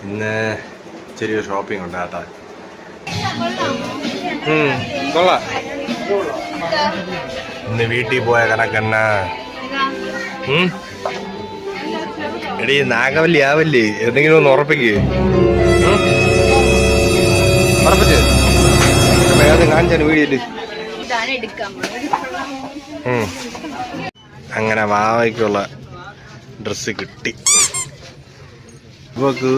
ഇന്ന് ചെറിയ ഷോപ്പിംഗ് ഉണ്ട് കേട്ടാ. കൊള്ളാം. ഇന്ന് വീട്ടിൽ പോയ കണക്കെന്നാ എടീ നാഗവല്ലി ആവല്ലേ, എന്തെങ്കിലും ഒന്ന് ഉറപ്പിക്ക്. ഉറപ്പിച്ച് അത് കാണിച്ചാണ് വീഡിയോയില്. അങ്ങനെ വാവയ്ക്കുള്ള ഡ്രസ്സ് കിട്ടി. ഇവക്ക്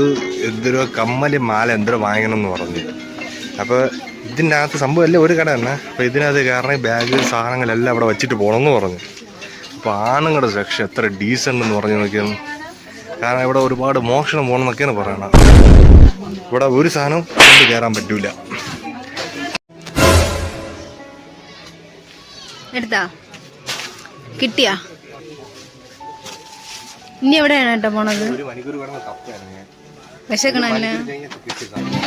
എന്തൊരു കമ്മല് മാല എന്തോ വാങ്ങണം എന്ന് പറഞ്ഞു. അപ്പോൾ ഇതിൻ്റെ അകത്ത് സംഭവം അല്ലേ ഒരു കട തന്നെ. അപ്പോൾ ഇതിനകത്ത് കാരണം ബാഗ് സാധനങ്ങളെല്ലാം അവിടെ വെച്ചിട്ട് പോകണമെന്ന് പറഞ്ഞു. അപ്പോൾ ആണുങ്ങളുടെ സെക്ഷൻ എത്ര ഡീസൻ്റ് എന്ന് പറഞ്ഞു നോക്കിയാണ്. കാരണം ഇവിടെ ഒരുപാട് മോഷണം പോകണമെന്നൊക്കെയാണ് പറയണത്. ഇവിടെ ഒരു സാധനം കൊണ്ട് കയറാൻ പറ്റൂല. എടുത്താ കിട്ടിയാ? ഇനി എവിടെയാണ് കേട്ടോ പോണത്?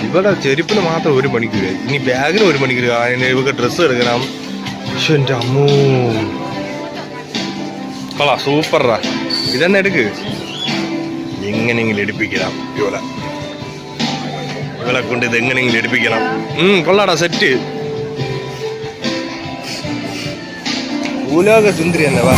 ഇവിടെ ചെരുപ്പിന് മാത്രം 1 മണിക്കൂർ. ഇനി ബാഗിന് 1 മണിക്കൂർ. ഇവക്ക് ഡ്രസ്സ് എടുക്കണം. പക്ഷെ എൻ്റെ അമ്മൂ കൊള്ളാം, സൂപ്പറാ. ഇതെന്നെ എടുക്ക്. എങ്ങനെയെങ്കിലും എടുപ്പിക്കണം ഇവളെ കൊണ്ട്. ഇത് എങ്ങനെയെങ്കിലും എടുപ്പിക്കണം. കൊള്ളാടാ, സെറ്റ്. ഭൂലോക സുന്ദരി തന്നെ വാ.